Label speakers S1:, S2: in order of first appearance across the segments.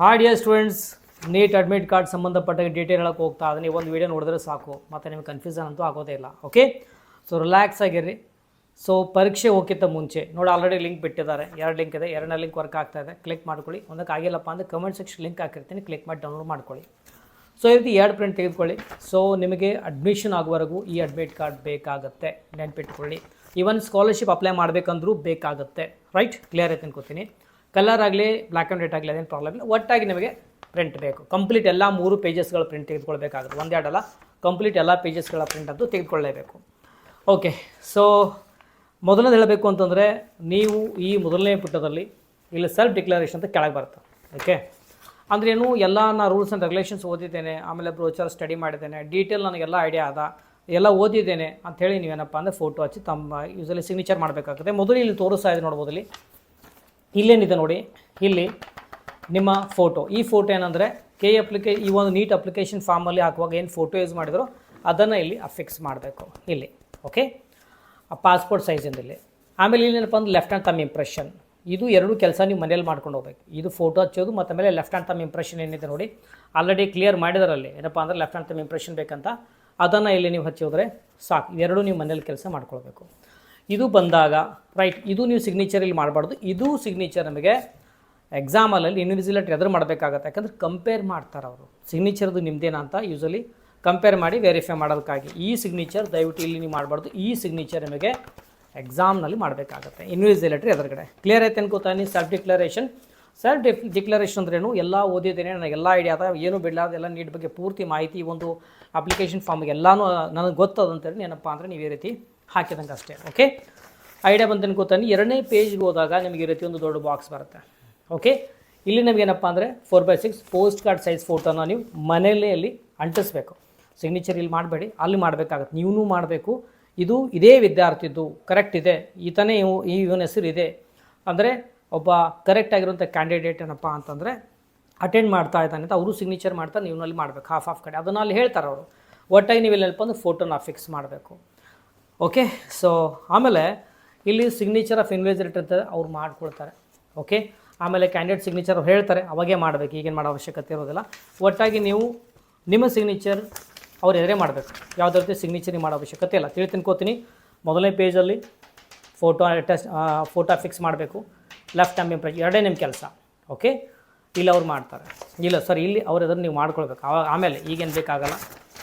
S1: Hi dear students, NEET admit card ಸಂಬಂಧಪಟ್ಟ detail ಹೇಳಕ್ಕೆ ಹೋಗ್ತಾ ಅದನ್ನ ಒಂದು ವೀಡಿಯೋ ನೋಡಿದ್ರೆ ಸಾಕು, ಮತ್ತು ನಿಮಗೆ ಕನ್ಫ್ಯೂಷನ್ ಅಂತೂ ಆಗೋದೇ ಇಲ್ಲ. ಓಕೆ, ಸೊ ರಿಲ್ಯಾಕ್ಸ್ ಆಗಿರ್ರಿ. ಸೊ ಪರೀಕ್ಷೆ ಹೋಗಿಂತ ಮುಂಚೆ ನೋಡಿ ಆಲ್ರೆಡಿ ಲಿಂಕ್ ಬಿಟ್ಟಿದ್ದಾರೆ, 2 ಲಿಂಕ್ ಇದೆ, 2ನೇ ಲಿಂಕ್ ವರ್ಕ್ ಆಗ್ತಾ ಇದೆ. ಕ್ಲಿಕ್ ಮಾಡ್ಕೊಳ್ಳಿ. ಒಂದಕ್ಕೆ ಆಗಿಲ್ಲಪ್ಪ ಅಂದರೆ ಕಮೆಂಟ್ ಸೆಕ್ಷನ್ ಲಿಂಕ್ ಹಾಕಿರ್ತೀನಿ, ಕ್ಲಿಕ್ ಮಾಡಿ ಡೌನ್ಲೋಡ್ ಮಾಡ್ಕೊಳ್ಳಿ. ಸೊ ಈ ರೀತಿ 2 ಪ್ರಿಂಟ್ ತೆಗೆದುಕೊಳ್ಳಿ. ಸೊ ನಿಮಗೆ ಅಡ್ಮಿಷನ್ ಆಗುವವರೆಗೂ ಈ ಅಡ್ಮಿಟ್ ಕಾರ್ಡ್ ಬೇಕಾಗುತ್ತೆ, ನೆನ್ಪಿಟ್ಕೊಳ್ಳಿ. ಈವನ್ ಸ್ಕಾಲರ್ಶಿಪ್ ಅಪ್ಲೈ ಮಾಡಬೇಕಂದ್ರೂ ಬೇಕಾಗುತ್ತೆ. ರೈಟ್, ಕ್ಲಿಯರ್ ಐತೆ ಅನ್ಕೋತೀನಿ. ಕಲರ್ ಆಗಲಿ ಬ್ಲ್ಯಾಕ್ ಆ್ಯಂಡ್ ವೈಟ್ ಆಗಲಿ ಅದೇನು ಪ್ರಾಬ್ಲಮ್ ಇಲ್ಲ, ಒಟ್ಟಾಗಿ ನಿಮಗೆ ಪ್ರಿಂಟ್ ಬೇಕು. ಕಂಪ್ಲೀಟ್ ಎಲ್ಲ 3 ಪೇಜಸ್ಗಳ ಪ್ರಿಂಟ್ ತೆಗೆದುಕೊಳ್ಬೇಕಾಗುತ್ತೆ. ಒಂದೆರಡಲ್ಲ, ಕಂಪ್ಲೀಟ್ ಎಲ್ಲ ಪೇಜಸ್ಗಳ ಪ್ರಿಂಟ್ ಅಂತೂ ತೆಗೆದುಕೊಳ್ಳಲೇಬೇಕು. ಓಕೆ, ಸೊ ಮೊದಲನೇದು ಹೇಳಬೇಕು ಅಂತಂದರೆ, ನೀವು ಈ ಮೊದಲನೇ ಪುಟದಲ್ಲಿ ಇಲ್ಲಿ ಸೆಲ್ಫ್ ಡಿಕ್ಲರೇಷನ್ ಅಂತ ಕೆಳಗೆ ಬರುತ್ತೆ. ಓಕೆ, ಅಂದರೆ ಏನು, ಎಲ್ಲ ನಾನು ರೂಲ್ಸ್ ಆ್ಯಂಡ್ ರೆಗ್ಯುಲೇಷನ್ಸ್ ಓದಿದ್ದೇನೆ, ಆಮೇಲೆ ಬ್ರೋಚರ್ ಸ್ಟಡಿ ಮಾಡಿದ್ದೇನೆ, ಡೀಟೇಲ್ ನನಗೆಲ್ಲ ಐಡಿಯಾ ಅದ, ಎಲ್ಲ ಓದಿದ್ದೇನೆ ಅಂಥೇಳಿ ನೀವೇನಪ್ಪ ಅಂದರೆ ಫೋಟೋ ಹಚ್ಚಿ ತಮ್ಮ ಯೂಸಲಿ ಸಿಗ್ನೇಚರ್ ಮಾಡಬೇಕಾಗುತ್ತೆ. ಮೊದಲು ಇಲ್ಲಿ ತೋರಿಸ್ತಾ ಇದೆ ನೋಡ್ಬೋದು, ಇಲ್ಲೇನಿದೆ ನೋಡಿ, ಇಲ್ಲಿ ನಿಮ್ಮ ಫೋಟೋ. ಈ ಫೋಟೋ ಏನಂದರೆ ಈ ಒಂದು ನೀಟ್ ಅಪ್ಲಿಕೇಶನ್ ಫಾರ್ಮಲ್ಲಿ ಹಾಕುವಾಗ ಏನು ಫೋಟೋ ಯೂಸ್ ಮಾಡಿದ್ರು ಅದನ್ನು ಇಲ್ಲಿ ಅಫಿಕ್ಸ್ ಮಾಡಬೇಕು ಇಲ್ಲಿ. ಓಕೆ, ಪಾಸ್ಪೋರ್ಟ್ ಸೈಜಿಂದ ಇಲ್ಲಿ. ಆಮೇಲೆ ಇಲ್ಲೇನಪ್ಪ ಅಂದ್ರೆ ಲೆಫ್ಟ್ ಹ್ಯಾಂಡ್ ತಮ್ಮ ಇಂಪ್ರೆಷನ್. ಇದು 2 ಕೆಲಸ ನೀವು ಮನೇಲಿ ಮಾಡ್ಕೊಂಡು ಹೋಗ್ಬೇಕು. ಇದು ಫೋಟೋ ಹಚ್ಚೋದು ಮತ್ತು ಆಮೇಲೆ ಲೆಫ್ಟ್ ಹ್ಯಾಂಡ್ ತಮ್ಮ ಇಂಪ್ರೆಷನ್ ಏನಿದೆ ನೋಡಿ, ಆಲ್ರೆಡಿ ಕ್ಲಿಯರ್ ಮಾಡಿದಾರಲ್ಲಿ ಏನಪ್ಪ ಅಂದರೆ ಲೆಫ್ಟ್ ಹ್ಯಾಂಡ್ ತಮ್ಮ ಇಂಪ್ರೆಷನ್ ಬೇಕಂತ, ಅದನ್ನು ಇಲ್ಲಿ ನೀವು ಹಚ್ಚೋದ್ರೆ ಸಾಕು. 2 ನೀವು ಮನೇಲಿ ಕೆಲಸ ಮಾಡ್ಕೊಳ್ಬೇಕು. ಇದು ಬಂದಾಗ ರೈಟ್, ಇದು ನೀವು ಸಿಗ್ನೇಚರ್ ಇಲ್ಲಿ ಮಾಡಬಾರ್ದು. ಇದು ಸಿಗ್ನೇಚರ್ ನಮಗೆ ಎಕ್ಸಾಮಲ್ಲಿ ಇನ್ವಿಜಿಲೇಟರ್ ಎದುರು ಮಾಡಬೇಕಾಗತ್ತೆ. ಯಾಕಂದರೆ ಕಂಪೇರ್ ಮಾಡ್ತಾರೆ ಅವರು, ಸಿಗ್ನೇಚರ್ದು ನಿಮ್ಮದೇನಾ ಅಂತ ಯೂಸಲಿ ಕಂಪೇರ್ ಮಾಡಿ ವೆರಿಫೈ ಮಾಡೋದಕ್ಕಾಗಿ. ಈ ಸಿಗ್ನೇಚರ್ ದಯವಿಟ್ಟು ಇಲ್ಲಿ ನೀವು ಮಾಡಬಾರ್ದು. ಈ ಸಿಗ್ನೇಚರ್ ನಿಮಗೆ ಎಕ್ಸಾಮ್ನಲ್ಲಿ ಮಾಡಬೇಕಾಗತ್ತೆ ಇನ್ವಿಜಿಲೇಟರ್ ಎದುರುಗಡೆ. ಕ್ಲಿಯರ್ ಐತೆ ಅನ್ಕೋತಾನೆ. ಸೆಲ್ಫ್ ಡಿಕ್ಲರೇಷನ್ ಅಂದ್ರೇನು, ಎಲ್ಲ ಓದಿದ್ದೇನೆ, ನನಗೆಲ್ಲ ಐಡಿಯಾ ಅದ, ಏನು ಬಿಡಲಾರ್ದು ಎಲ್ಲ ನೀಟ್ ಬಗ್ಗೆ ಪೂರ್ತಿ ಮಾಹಿತಿ ಒಂದು ಅಪ್ಲಿಕೇಶನ್ ಫಾರ್ಮ್ಗೆ ಎಲ್ಲನೂ ನನಗೆ ಗೊತ್ತದಂತೇಳಿ ಏನಪ್ಪ ಅಂದರೆ ನೀವು ಈ ರೀತಿ ಹಾಕಿದಂಗೆ ಅಷ್ಟೇ. ಓಕೆ, ಐಡಿಯಾ ಬಂತು ಅನ್ಕೋತಾನೆ. 2ನೇ ಪೇಜ್ಗೆ ಹೋದಾಗ ನಿಮಗೆ ಈ ರೀತಿ ಒಂದು ದೊಡ್ಡ ಬಾಕ್ಸ್ ಬರುತ್ತೆ. ಓಕೆ, ಇಲ್ಲಿ ನಮಗೇನಪ್ಪ ಅಂದರೆ 4x6 ಪೋಸ್ಟ್ ಕಾರ್ಡ್ ಸೈಜ್ ಫೋಟೋನ ನೀವು ಮನೆಯಲ್ಲೇ ಅಲ್ಲಿ ಅಂಟಿಸ್ಬೇಕು. ಸಿಗ್ನೇಚರ್ ಇಲ್ಲಿ ಮಾಡಬೇಡಿ, ಅಲ್ಲಿ ಮಾಡಬೇಕಾಗತ್ತೆ. ನೀವೂ ಮಾಡಬೇಕು. ಇದು ಇದೇ ವಿದ್ಯಾರ್ಥಿದ್ದು ಕರೆಕ್ಟ್ ಇದೆ, ಈತನೇ ಇವನ ಹೆಸರು ಇದೆ ಅಂದರೆ ಒಬ್ಬ ಕರೆಕ್ಟ್ ಆಗಿರುವಂಥ ಕ್ಯಾಂಡಿಡೇಟ್ ಏನಪ್ಪ ಅಂತಂದರೆ ಅಟೆಂಡ್ ಮಾಡ್ತಾ ಇದ್ದಾನೆ ಅಂತ ಅವರು ಸಿಗ್ನೇಚರ್ ಮಾಡ್ತಾರೆ, ನೀವು ಅಲ್ಲಿ ಮಾಡಬೇಕು. ಹಾಫ್ ಕಡೆ ಅದನ್ನು ಅಲ್ಲಿ ಹೇಳ್ತಾರೆ ಅವರು. ಒಟ್ಟಾಗಿ ನೀವು ಎಲ್ಲಪ್ಪ ಅಂದ್ರೆ ಫೋಟೋನ ಫಿಕ್ಸ್ ಮಾಡಬೇಕು. ಓಕೆ, ಸೊ ಆಮೇಲೆ ಇಲ್ಲಿ ಸಿಗ್ನೇಚರ್ ಆಫ್ ಇನ್ವಿಜಿಲೇಟರ್ ಅಂತ ಅವ್ರು ಮಾಡ್ಕೊಳ್ತಾರೆ. ಓಕೆ, ಆಮೇಲೆ ಕ್ಯಾಂಡಿಡೇಟ್ ಸಿಗ್ನೇಚರ್ ಅವ್ರು ಹೇಳ್ತಾರೆ, ಅವಾಗೇ ಮಾಡಬೇಕು, ಈಗೇನು ಮಾಡೋ ಅವಶ್ಯಕತೆ ಇರೋದಿಲ್ಲ. ಒಟ್ಟಾಗಿ ನೀವು ನಿಮ್ಮ ಸಿಗ್ನೇಚರ್ ಅವ್ರು ಎದುರೇ ಮಾಡಬೇಕು, ಯಾವುದೇ ರೀತಿ ಸಿಗ್ನೇಚರ್ ಮಾಡೋ ಅವಶ್ಯಕತೆ ಇಲ್ಲ. ತಿಳ್ಕೊತೀನಿ. ಮೊದಲನೇ ಪೇಜಲ್ಲಿ ಫೋಟೋ ಫಿಕ್ಸ್ ಮಾಡಬೇಕು. ಲೆಫ್ಟ್ ಹ್ಯಾಂಡ್ ಇಂಪ್ರೆಷನ್ 2 ನಿಮ್ಮ ಕೆಲಸ. ಓಕೆ, ಇಲ್ಲಿ ಅವ್ರು ಮಾಡ್ತಾರೆ. ಇಲ್ಲ ಸರ್, ಇಲ್ಲಿ ಅವ್ರ ಎದುರು ನೀವು ಮಾಡ್ಕೊಳ್ಬೇಕು. ಆಮೇಲೆ ಈಗೇನು ಬೇಕಾಗಲ್ಲ.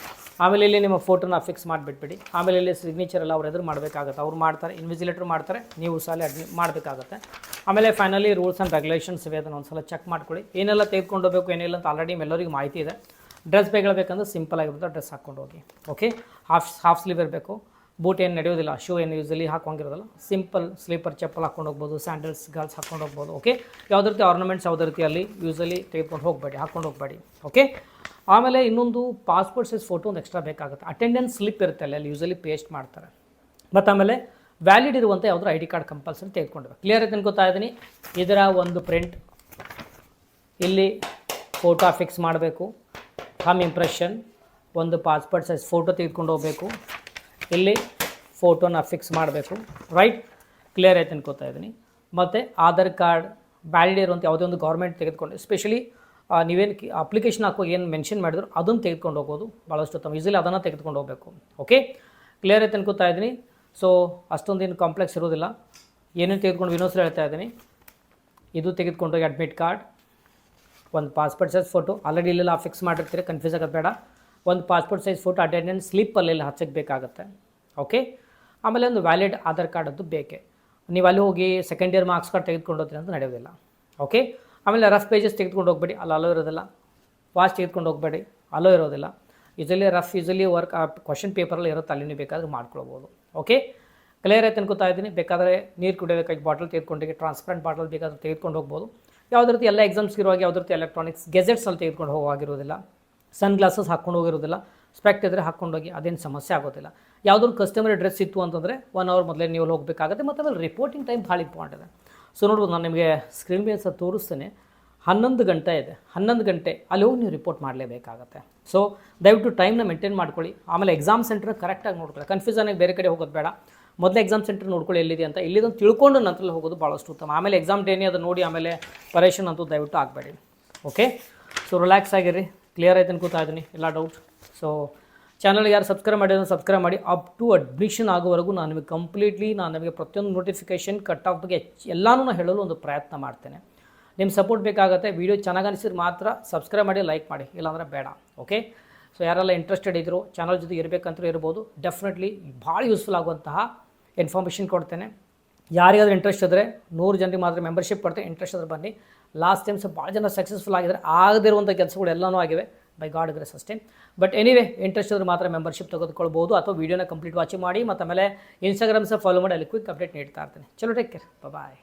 S1: ಆಮೇಲೆ ಇಲ್ಲಿ ನಿಮ್ಮ ಫೋಟೋನ ಫಿಕ್ಸ್ ಮಾಡಿಬಿಟ್ಬಿಡಿ. ಆಮೇಲೆ ಇಲ್ಲಿ ಸಿಗ್ನೇಚರ್ ಎಲ್ಲ ಅವ್ರು ಎದುರು ಮಾಡಬೇಕಾಗುತ್ತೆ. ಅವ್ರು ಮಾಡ್ತಾರೆ, ಇನ್ವಿಜಿಲೇಟರ್ ಮಾಡ್ತಾರೆ, ನೀವು ಸಲ ಮಾಡಬೇಕಾಗತ್ತೆ. ಆಮೇಲೆ ಫೈನಲಿ ರೂಲ್ಸ್ ಆ್ಯಂಡ್ ರೆಗ್ಯುಲೇಷನ್ಸ್ ಇವೆ, ಅದನ್ನು ಒಂದು ಸಲ ಚೆಕ್ ಮಾಡ್ಕೊಳ್ಳಿ. ಏನೆಲ್ಲ ತೆಗೆದುಕೊಂಡು ಹೋಗಬೇಕು ಏನಿಲ್ಲ ಅಂತ ಆಲ್ರೆಡಿ ಎಲ್ಲರಿಗೂ ಮಾಹಿತಿ ಇದೆ. ಡ್ರೆಸ್ ಬೇಕಂದ್ರೆ ಸಿಂಪಲ್ ಆಗಿರುತ್ತೆ, ಡ್ರೆಸ್ ಹಾಕ್ಕೊಂಡು ಹೋಗಿ. ಓಕೆ, ಹಾಫ್ ಸ್ಲೀವ್ ಇರಬೇಕು. ಬೂಟ್ ಏನು ನಡೆಯೋದಿಲ್ಲ, ಶೂ ಏನು ಯೂಸಲಿ ಹಾಕೋಂಗಿರೋದಿಲ್ಲ. ಸಿಂಪಲ್ ಸ್ಲೀಪರ್ ಚಪ್ಪಲ್ ಹಾಕ್ಕೊಂಡು ಹೋಗ್ಬೋದು, ಸ್ಯಾಂಡಲ್ಸ್ ಗರ್ಲ್ಸ್ ಹಾಕ್ಕೊಂಡು ಹೋಗ್ಬೋದು. ಓಕೆ, ಯಾವುದೇ ರೀತಿ ಆರ್ನಮೆಂಟ್ಸ್ ಯಾವುದೇ ರೀತಿಯಲ್ಲಿ ಯೂಸಲಿ ತೆಗೆದುಕೊಂಡು ಹಾಕ್ಕೊಂಡು ಹೋಗಬೇಡಿ. ಓಕೆ, ಆಮೇಲೆ ಇನ್ನೊಂದು ಪಾಸ್ಪೋರ್ಟ್ ಸೈಜ್ ಫೋಟೋ ಒಂದು ಎಕ್ಸ್ಟ್ರಾ ಬೇಕಾಗುತ್ತೆ. ಅಟೆಂಡೆನ್ಸ್ ಸ್ಲಿಪ್ ಇರುತ್ತೆ ಅಲ್ಲಿ ಯೂಸಲಿ ಪೇಸ್ಟ್ ಮಾಡ್ತಾರೆ. ಮತ್ತು ಆಮೇಲೆ ವ್ಯಾಲಿಡ್ ಇರುವಂಥ ಯಾವುದೋ ಐ ಡಿ ಕಾರ್ಡ್ ಕಂಪಲ್ಸರಿ ತೆಗೆದುಕೊಂಡ್ಬೇಕು. ಕ್ಲಿಯರ್ ಐತೆ ಅನ್ಕೋತಾ ಇದ್ದೀನಿ. ಇದರ ಒಂದು ಪ್ರಿಂಟ್ ಇಲ್ಲಿ ಫೋಟೋ ಫಿಕ್ಸ್ ಮಾಡಬೇಕು. ಥಂಬ್ ಇಂಪ್ರೆಷನ್, ಒಂದು ಪಾಸ್ಪೋರ್ಟ್ ಸೈಜ್ ಫೋಟೋ ತೆಗೆದುಕೊಂಡು ಹೋಗಬೇಕು. ಇಲ್ಲಿ ಫೋಟೋನ ಫಿಕ್ಸ್ ಮಾಡಬೇಕು. ರೈಟ್, ಕ್ಲಿಯರ್ ಐತೆ ಅನ್ಕೋತಾ ಇದ್ದೀನಿ. ಮತ್ತು ಆಧಾರ್ ಕಾರ್ಡ್ ವ್ಯಾಲಿಡ್ ಇರುವಂಥ ಯಾವುದೇ ಒಂದು ಗೌರ್ಮೆಂಟ್ ತೆಗೆದುಕೊಂಡು, ಎಸ್ಪೆಷಲಿ ನೀವೇನು ಅಪ್ಲಿಕೇಶನ್ ಹಾಕುವಾಗ ಏನು ಮೆನ್ಷನ್ ಮಾಡಿದ್ರು ಅದನ್ನು ತೆಗೆದುಕೊಂಡು ಹೋಗೋದು ಭಾಳಷ್ಟು ಉತ್ತಮ. ಯೂಸಲಿ ಅದನ್ನು ತೆಗೆದುಕೊಂಡು ಹೋಗಬೇಕು. ಓಕೆ, ಕ್ಲಿಯರ್ ಐತೆ ಅನ್ಕೋತಾ ಇದ್ದೀನಿ. ಸೊ ಅಷ್ಟೊಂದೇನು ಕಾಂಪ್ಲೆಕ್ಸ್ ಇರೋದಿಲ್ಲ. ಏನೇನು ತೆಗೆದುಕೊಂಡು ಇನ್ನೊಂದ್ಸಲ ಹೇಳ್ತಾ ಇದ್ದೀನಿ. ಇದು ತೆಗೆದುಕೊಂಡೋಗಿ ಅಡ್ಮಿಟ್ ಕಾರ್ಡ್, ಒಂದು ಪಾಸ್ಪೋರ್ಟ್ ಸೈಜ್ ಫೋಟೋ, ಆಲ್ರೆಡಿ ಇಲ್ಲೆಲ್ಲ ಫಿಕ್ಸ್ ಮಾಡಿರ್ತೀರಿ, ಕನ್ಫ್ಯೂಸ್ ಆಗೋದು ಬೇಡ. ಒಂದು ಪಾಸ್ಪೋರ್ಟ್ ಸೈಜ್ ಫೋಟೋ ಅಟೆಂಡೆನ್ಸ್ ಸ್ಲಿಪ್ಪಲ್ಲಿ ಹಚ್ಚಕ್ಕೆ ಬೇಕಾಗುತ್ತೆ. ಓಕೆ, ಆಮೇಲೆ ಒಂದು ವ್ಯಾಲಿಡ್ ಆಧಾರ್ ಕಾರ್ಡ್ ಅದು ಬೇಕೇ. ನೀವು ಅಲ್ಲಿ ಹೋಗಿ ಸೆಕೆಂಡ್ ಇಯರ್ ಮಾರ್ಕ್ಸ್ ಕಾರ್ಡ್ ತೆಗೆದುಕೊಂಡು ಹೋಗ್ತೀರಿ ಅಂತ ನಡೆಯೋದಿಲ್ಲ. ಓಕೆ, ಆಮೇಲೆ ರಫ್ ಪೇಜಸ್ ತೆಗೆದುಕೊಂಡು ಹೋಗಬೇಡಿ, ಅಲ್ಲಿ ಅಲೋ ಇರೋದಿಲ್ಲ. ಫಾಸ್ಟ್ ತೆಗೆದುಕೊಂಡು ಹೋಗಬೇಡಿ, ಅಲೋ ಇರೋದಿಲ್ಲ. ಯೂಸಲಿ ವರ್ಕ್ ಕ್ವಶನ್ ಪೇಪರಲ್ಲಿ ಇರುತ್ತೆ, ಅಲ್ಲಿ ನೀವು ಬೇಕಾದ್ರೆ ಮಾಡ್ಕೊಳ್ಬೋದು. ಓಕೆ, ಕ್ಲಿಯರ್ ಆಯ್ತು ಅನ್ಕೋತಾ ಇದ್ದೀನಿ. ಬೇಕಾದರೆ ನೀರು ಕುಡಿಯೋದಕ್ಕಾಗಿ ಬಾಟಲ್ ತೆಗೆದುಕೊಂಡೋಗಿ, ಟ್ರಾನ್ಸ್ಪರೆಂಟ್ ಬಾಟಲ್ ಬೇಕಾದ್ರೆ ತೆಗೆದುಕೊಂಡು ಹೋಗ್ಬೋದು. ಯಾವುದೇ ರೀತಿ ಎಲ್ಲ ಎಕ್ಸಾಮ್ಸ್ ಇರುವಾಗ ಯಾವುದೇ ರೀತಿ ಎಲೆಕ್ಟ್ರಾನಿಕ್ಸ್ ಗೆಜೆಟ್ಸಲ್ಲಿ ತೆಗೆದುಕೊಂಡು ಹೋಗಿರೋದಿಲ್ಲ. ಸನ್ ಗ್ಲಾಸಸ್ ಹಾಕ್ಕೊಂಡು ಹೋಗಿರೋದಿಲ್ಲ. ಸ್ಪೆಕ್ಟ್ ಇದ್ದರೆ ಹಾಕ್ಕೊಂಡೋಗಿ, ಅದೇನು ಸಮಸ್ಯೆ ಆಗೋದಿಲ್ಲ. ಯಾವುದಾದ್ರು ಕಸ್ಟಮರ್ ಡ್ರೆಸ್ ಇತ್ತು ಅಂತಂದರೆ 1 ಅವರ್ ಮೊದಲೇ ನೀವು ಹೋಗಬೇಕಾಗುತ್ತೆ. ಮತ್ತು ಆಮೇಲೆ ರಿಪೋರ್ಟಿಂಗ್ ಟೈಮ್ ಭಾಳ ಇಂಪಾರ್ಟೆಂಟ್ ಇದೆ. ಸೊ ನೋಡ್ಬೋದು, ನಾನು ನಿಮಗೆ ಸ್ಕ್ರೀನ್ ಮೇಲೆ ಸಹ ತೋರಿಸ್ತೇನೆ. 11 ಗಂಟೆ ಇದೆ. 11 ಗಂಟೆ ಅಲ್ಲಿ ಹೋಗಿ ನೀವು ರಿಪೋರ್ಟ್ ಮಾಡಲೇಬೇಕಾಗತ್ತೆ. ಸೊ ದಯವಿಟ್ಟು ಟೈಮ್ನ ಮೇಂಟೈನ್ ಮಾಡ್ಕೊಳ್ಳಿ. ಆಮೇಲೆ ಎಕ್ಸಾಮ್ ಸೆಂಟರ್ ಕರೆಕ್ಟಾಗಿ ನೋಡ್ಕೊಳ್ಳಿ. ಕನ್ಫ್ಯೂಷನ್ ಆಗಿ ಬೇರೆ ಕಡೆ ಹೋಗೋದು ಬೇಡ. ಮೊದಲು ಎಕ್ಸಾಮ್ ಸೆಂಟರ್ ನೋಡ್ಕೊಳ್ಳಿ ಎಲ್ಲಿದೆ ಅಂತ, ಇಲ್ಲಿದನ್ನು ತಿಳ್ಕೊಂಡು ನಂತರ ಹೋಗೋದು ಭಾಳಷ್ಟು ಉತ್ತಮ. ಆಮೇಲೆ ಎಕ್ಸಾಮ್ ಡೇನೇ ಅದು ನೋಡಿ ಆಮೇಲೆ ಪರೇಷನ್ ಅಂತೂ ದಯವಿಟ್ಟು ಆಗಬೇಡಿ. ಓಕೆ. ಸೊ ರಿಲ್ಯಾಕ್ಸ್ ಆಗಿರಿ, ಕ್ಲಿಯರ್ ಆಯ್ತು ಅನ್ಕೋತಾ ಇದ್ದೀನಿ ಎಲ್ಲ ಡೌಟ್. ಸೊ ಚಾನಲ್ ಯಾರು ಸಬ್ಸ್ಕ್ರೈಬ್ ಮಾಡಿದ್ರೆ ಸಬ್ಸ್ಕ್ರೈಬ್ ಮಾಡಿ. ಅಪ್ ಟು ಅಡ್ಮಿಷನ್ ಆಗೋವರೆಗೂ ನಾನು ನಿಮಗೆ ಕಂಪ್ಲೀಟ್ಲಿ ನಿಮಗೆ ಪ್ರತಿಯೊಂದು ನೋಟಿಫಿಕೇಷನ್ ಕಟ್ ಆಫ್ ಬಗ್ಗೆ ಎಲ್ಲನೂ ಹೇಳಲು ಒಂದು ಪ್ರಯತ್ನ ಮಾಡ್ತೇನೆ. ನಿಮ್ಮ ಸಪೋರ್ಟ್ ಬೇಕಾಗುತ್ತೆ. ವೀಡಿಯೋ ಚೆನ್ನಾಗಿ ಅನಿಸಿದ್ರೆ ಮಾತ್ರ ಸಬ್ಸ್ಕ್ರೈಬ್ ಮಾಡಿ, ಲೈಕ್ ಮಾಡಿ, ಇಲ್ಲಾಂದರೆ ಬೇಡ. ಓಕೆ. ಸೊ ಯಾರೆಲ್ಲ ಇಂಟ್ರೆಸ್ಟೆಡ್ ಇದ್ದರು ಚಾನಲ್ ಜೊತೆ ಇರಬೇಕಂತೂ ಇರ್ಬೋದು. ಡೆಫಿನೆಟ್ಲಿ ಭಾಳ ಯೂಸ್ಫುಲ್ ಆಗುವಂತಹ ಇನ್ಫಾರ್ಮೇಷನ್ ಕೊಡ್ತೇನೆ. ಯಾರಿಗಾದ್ರೂ ಇಂಟ್ರೆಸ್ಟ್ ಇದ್ದರೆ 100 ಜನರಿಗೆ ಮಾತ್ರ ಮೆಂಬರ್ಶಿಪ್ ಕೊಡ್ತೇನೆ. ಇಂಟ್ರೆಸ್ಟ್ ಇದ್ರೆ ಬನ್ನಿ. ಲಾಸ್ಟ್ ಟೈಮ್ಸ್ ಭಾಳ ಜನ ಸಕ್ಸಸ್ಫುಲ್ ಆಗಿದ್ದಾರೆ, ಆಗದಿರುವಂಥ ಕೆಲಸಗಳು ಎಲ್ಲನೂ ಆಗಿವೆ ಬೈ ಗಾಡ್ ಗ್ರೇಸ್ ಅಷ್ಟೇ. ಬಟ್ ಎನಿವೇ ಇಂಟ್ರೆಸ್ಟ್ ಇದ್ರೆ ಮಾತ್ರ ಮೆಂಬರ್ಶಿಪ್ ತೆಗೆದುಕೊಳ್ಬೋದು, ಅಥವಾ ವೀಡಿಯೋನ ಕಂಪ್ಲೀಟ್ ವಾಚ್ ಮಾಡಿ ಮತ್ತು ಆಮೇಲೆ ಇನ್ಸ್ಟಾಗ್ರಾಮ್ ಸಹ ಫಾಲೋ ಮಾಡಿ, ಅಲ್ಲಿ ಕ್ವಿಕ್ ಅಪ್ಡೇಟ್ ನೀಡ್ತಾ ಇರ್ತೀನಿ. ಚಲೋ, ಟೇಕ್ ಕೇರ್, ಬಾಯ್.